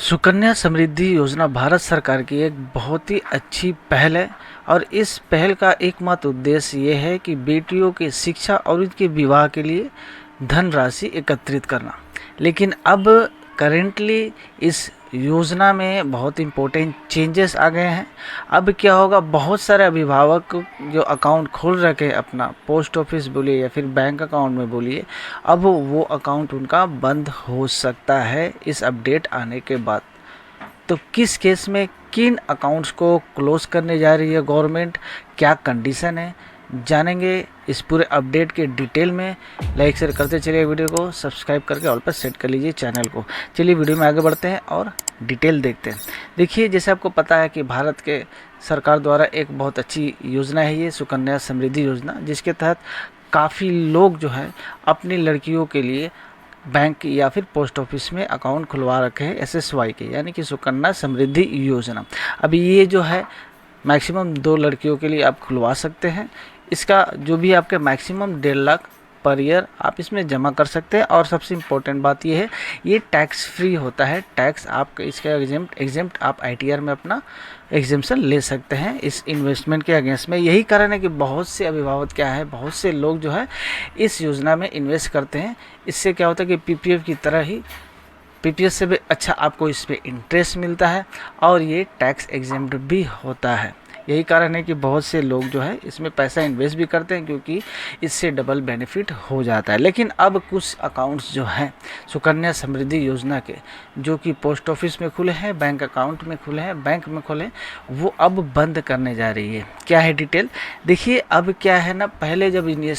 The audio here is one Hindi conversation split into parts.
सुकन्या समृद्धि योजना भारत सरकार की एक बहुत ही अच्छी पहल है और इस पहल का एकमात्र उद्देश्य ये है कि बेटियों की शिक्षा और उनके विवाह के लिए धनराशि एकत्रित करना। लेकिन अब करेंटली इस योजना में बहुत इम्पोर्टेंट चेंजेस आ गए हैं। अब क्या होगा, बहुत सारे अभिभावक जो अकाउंट खोल रखे हैं अपना, पोस्ट ऑफिस बोलिए या फिर बैंक अकाउंट में बोलिए, अब वो अकाउंट उनका बंद हो सकता है इस अपडेट आने के बाद। तो किस केस में किन अकाउंट्स को क्लोज करने जा रही है गवर्नमेंट, क्या कंडीशन है, जानेंगे इस पूरे अपडेट के डिटेल में। लाइक शेयर करते चलिए, वीडियो को सब्सक्राइब करके ऑल पर सेट कर लीजिए चैनल को। चलिए वीडियो में आगे बढ़ते हैं और डिटेल देखते हैं। देखिए, जैसे आपको पता है कि भारत के सरकार द्वारा एक बहुत अच्छी योजना है ये सुकन्या समृद्धि योजना, जिसके तहत काफ़ी लोग जो है अपनी लड़कियों के लिए बैंक या फिर पोस्ट ऑफिस में अकाउंट खुलवा रखे हैं SSY के, यानी कि सुकन्या समृद्धि योजना। अभी ये जो है मैक्सिमम 2 लड़कियों के लिए आप खुलवा सकते हैं। इसका जो भी आपके मैक्सिमम 1.5 लाख पर ईयर आप इसमें जमा कर सकते हैं। और सबसे इम्पोर्टेंट बात ये है, ये टैक्स फ्री होता है। टैक्स आप इसका एग्जेम्प्ट आप ITR में अपना एग्जेम्पशन ले सकते हैं इस इन्वेस्टमेंट के अगेंस्ट में। यही कारण है कि बहुत से अभिभावक क्या है, बहुत से लोग जो है इस योजना में इन्वेस्ट करते हैं। इससे क्या होता है कि PPF की तरह ही PPS से भी अच्छा आपको इस पर इंटरेस्ट मिलता है और ये टैक्स एग्जेम्प्ट भी होता है। यही कारण है कि बहुत से लोग जो है इसमें पैसा इन्वेस्ट भी करते हैं, क्योंकि इससे डबल बेनिफिट हो जाता है। लेकिन अब कुछ अकाउंट्स जो हैं सुकन्या समृद्धि योजना के, जो कि पोस्ट ऑफिस में खुले हैं, बैंक अकाउंट में खुले हैं, बैंक में खुले, वो अब बंद करने जा रही है। क्या है डिटेल देखिए। अब क्या है ना, पहले जब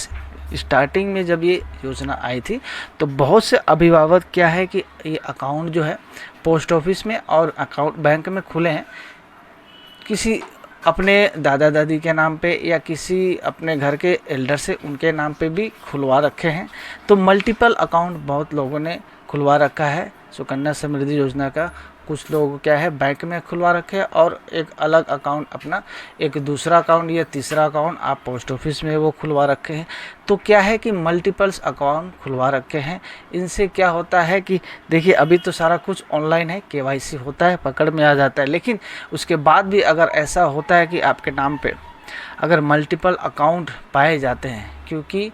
स्टार्टिंग में जब ये योजना आई थी तो बहुत से अभिभावक क्या है कि ये अकाउंट जो है पोस्ट ऑफिस में और अकाउंट बैंक में खुले हैं, किसी अपने दादा दादी के नाम पे या किसी अपने घर के एल्डर से उनके नाम पे भी खुलवा रखे हैं। तो मल्टीपल अकाउंट बहुत लोगों ने खुलवा रखा है सुकन्या समृद्धि योजना का। कुछ लोग क्या है बैंक में खुलवा रखे हैं और एक अलग अकाउंट अपना, एक दूसरा अकाउंट या तीसरा अकाउंट आप पोस्ट ऑफिस में वो खुलवा रखे हैं। तो क्या है कि मल्टीपल्स अकाउंट खुलवा रखे हैं। इनसे क्या होता है कि देखिए, अभी तो सारा कुछ ऑनलाइन है, KYC होता है, पकड़ में आ जाता है। लेकिन उसके बाद भी अगर ऐसा होता है कि आपके नाम पे अगर मल्टीपल अकाउंट पाए जाते हैं, क्योंकि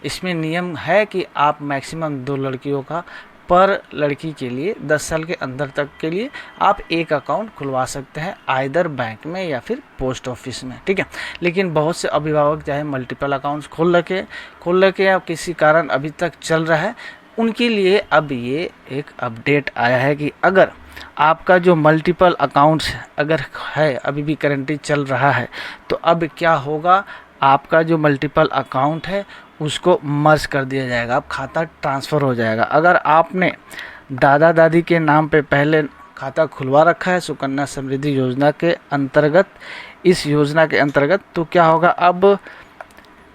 इसमें नियम है कि आप मैक्सिमम 2 लड़कियों का पर लड़की के लिए 10 साल के अंदर तक के लिए आप एक अकाउंट खुलवा सकते हैं, आइदर बैंक में या फिर पोस्ट ऑफिस में, ठीक है। लेकिन बहुत से अभिभावक चाहे मल्टीपल अकाउंट्स खोल रखे या किसी कारण अभी तक चल रहा है, उनके लिए अब ये एक अपडेट आया है कि अगर आपका जो मल्टीपल अकाउंट्स अगर है, अभी भी करेंटली चल रहा है, तो अब क्या होगा, आपका जो मल्टीपल अकाउंट है उसको मर्ज कर दिया जाएगा, अब खाता ट्रांसफ़र हो जाएगा। अगर आपने दादा दादी के नाम पे पहले खाता खुलवा रखा है सुकन्या समृद्धि योजना के अंतर्गत, इस योजना के अंतर्गत, तो क्या होगा, अब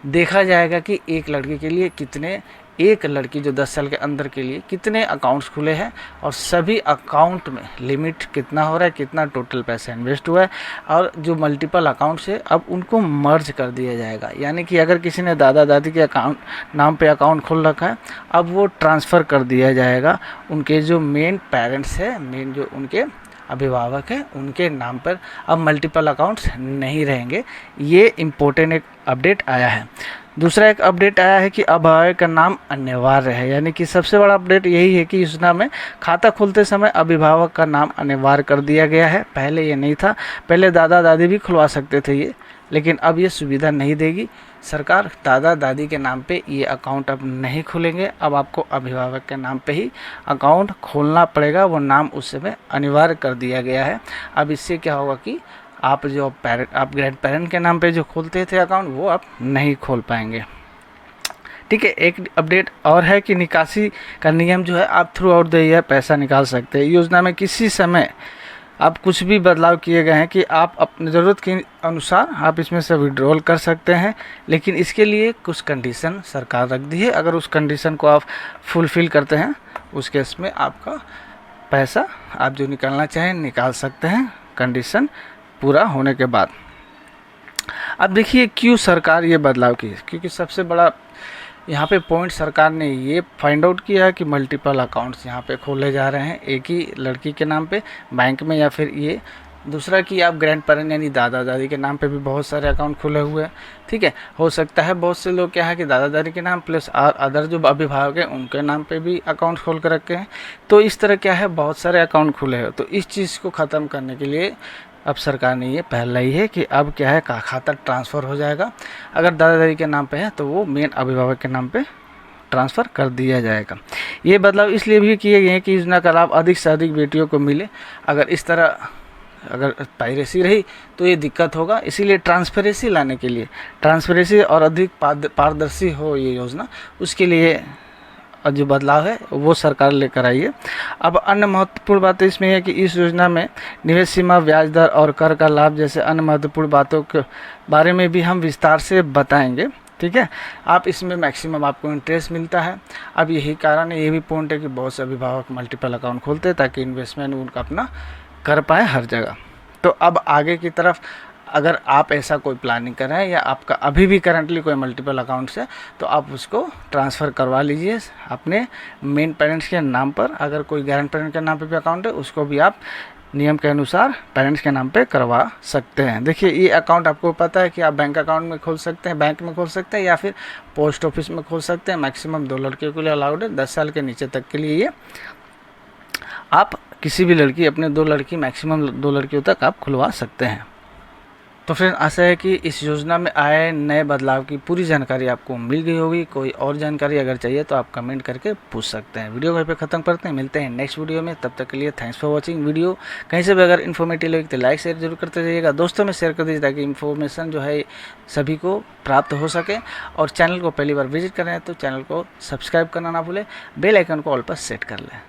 देखा जाएगा कि एक लड़की के लिए कितने, एक लड़की जो 10 साल के अंदर के लिए कितने अकाउंट्स खुले हैं और सभी अकाउंट में लिमिट कितना हो रहा है, कितना टोटल पैसा इन्वेस्ट हुआ है, और जो मल्टीपल अकाउंट्स है अब उनको मर्ज कर दिया जाएगा। यानी कि अगर किसी ने दादा दादी के अकाउंट नाम पे अकाउंट खोल रखा है, अब वो ट्रांसफ़र कर दिया जाएगा उनके जो मेन पेरेंट्स है, मेन जो उनके अभिभावक हैं, उनके नाम पर अब मल्टीपल अकाउंट्स नहीं रहेंगे। ये इम्पोर्टेंट एक अपडेट आया है। दूसरा एक अपडेट आया है कि अभिभावक का नाम अनिवार्य है, यानी कि सबसे बड़ा अपडेट यही है कि योजना में खाता खोलते समय अभिभावक का नाम अनिवार्य कर दिया गया है। पहले ये नहीं था, पहले दादा दादी भी खुलवा सकते थे ये, लेकिन अब ये सुविधा नहीं देगी सरकार। दादा दादी के नाम पे ये अकाउंट अब नहीं खुलेंगे, अब आपको अभिभावक के नाम पे ही अकाउंट खोलना पड़ेगा। वो नाम उस समय अनिवार्य कर दिया गया है। अब इससे क्या होगा कि आप जो आप ग्रैंड पेरेंट के नाम पे जो खोलते थे अकाउंट, वो आप नहीं खोल पाएंगे, ठीक है। एक अपडेट और है कि निकासी का नियम जो है, आप थ्रू आउट द ईयर पैसा निकाल सकते हैं। योजना में किसी समय आप कुछ भी बदलाव किए गए हैं कि आप अपनी ज़रूरत के अनुसार आप इसमें से विड्रॉल कर सकते हैं, लेकिन इसके लिए कुछ कंडीशन सरकार रख दी है। अगर उस कंडीशन को आप फुलफ़िल करते हैं, उस केस में आपका पैसा आप जो निकालना चाहें निकाल सकते हैं, कंडीशन पूरा होने के बाद। अब देखिए क्यों सरकार ये बदलाव की, क्योंकि सबसे बड़ा यहाँ पे पॉइंट सरकार ने ये फाइंड आउट किया है कि मल्टीपल अकाउंट्स यहाँ पे खोले जा रहे हैं एक ही लड़की के नाम पे बैंक में, या फिर ये दूसरा कि आप ग्रैंड पेरेंट यानी दादा दादी के नाम पे भी बहुत सारे अकाउंट खुले हुए हैं। ठीक है, हो सकता है बहुत से लोग क्या है कि दादा दादी के नाम प्लस अदर जो अभिभावक हैं उनके नाम पे भी अकाउंट खोल कर रखे हैं। तो इस तरह क्या है बहुत सारे अकाउंट खुले हैं। तो इस चीज़ को ख़त्म करने के लिए अब सरकार ने ये पहल लाई है कि अब क्या है खाता ट्रांसफ़र हो जाएगा। अगर दादा दादी के नाम पे है तो वो मेन अभिभावक के नाम पे ट्रांसफ़र कर दिया जाएगा। ये बदलाव इसलिए भी किए गए हैं कि योजना का लाभ अधिक से अधिक बेटियों को मिले। अगर इस तरह अगर पायरेसी रही तो ये दिक्कत होगा, इसीलिए ट्रांसपेरेंसी लाने के लिए, ट्रांसपेरेंसी और अधिक पारदर्शी हो ये योजना, उसके लिए जो बदलाव है वो सरकार लेकर आई है। अब अन्य महत्वपूर्ण बातें इसमें है कि इस योजना में निवेश सीमा, ब्याज दर और कर का लाभ जैसे अन्य महत्वपूर्ण बातों के बारे में भी हम विस्तार से बताएंगे। ठीक है, आप इसमें मैक्सिमम आपको इंटरेस्ट मिलता है। अब यही कारण है, ये भी पॉइंट है कि बहुत से अभिभावक मल्टीपल अकाउंट खोलते हैं ताकि इन्वेस्टमेंट उनका अपना कर पाए हर जगह। तो अब आगे की तरफ अगर आप ऐसा कोई प्लानिंग कर रहे हैं या आपका अभी भी करंटली कोई मल्टीपल अकाउंट्स है तो आप उसको ट्रांसफ़र करवा लीजिए अपने मेन पेरेंट्स के नाम पर। अगर कोई ग्रैंड पेरेंट के नाम पे भी अकाउंट है उसको भी आप नियम के अनुसार पेरेंट्स के नाम पे करवा सकते हैं। देखिए ये अकाउंट आपको पता है कि आप बैंक अकाउंट में खोल सकते हैं, बैंक में खोल सकते हैं या फिर पोस्ट ऑफिस में खोल सकते हैं। मैक्सिमम 2 लड़कियों के लिए अलाउड है, 10 साल के नीचे तक के लिए ये आप किसी भी लड़की, अपने 2 लड़की, मैक्सिमम 2 लड़कियों तक आप खुलवा सकते हैं। तो फ्रेंड आशा है कि इस योजना में आए नए बदलाव की पूरी जानकारी आपको मिल गई होगी। कोई और जानकारी अगर चाहिए तो आप कमेंट करके पूछ सकते हैं। वीडियो वहीं पे ख़त्म करते हैं, मिलते हैं नेक्स्ट वीडियो में। तब तक के लिए थैंक्स फॉर वॉचिंग। वीडियो कहीं से भी अगर इन्फॉर्मेटिव लगे तो लाइक शेयर जरूर करते जाइएगा, दोस्तों में शेयर कर दीजिए ताकि इन्फॉर्मेशन जो है सभी को प्राप्त हो सके। और चैनल को पहली बार विजिट कर रहे हैं तो चैनल को सब्सक्राइब करना ना भूलें, बेल आइकन को ऑल पर सेट कर लें।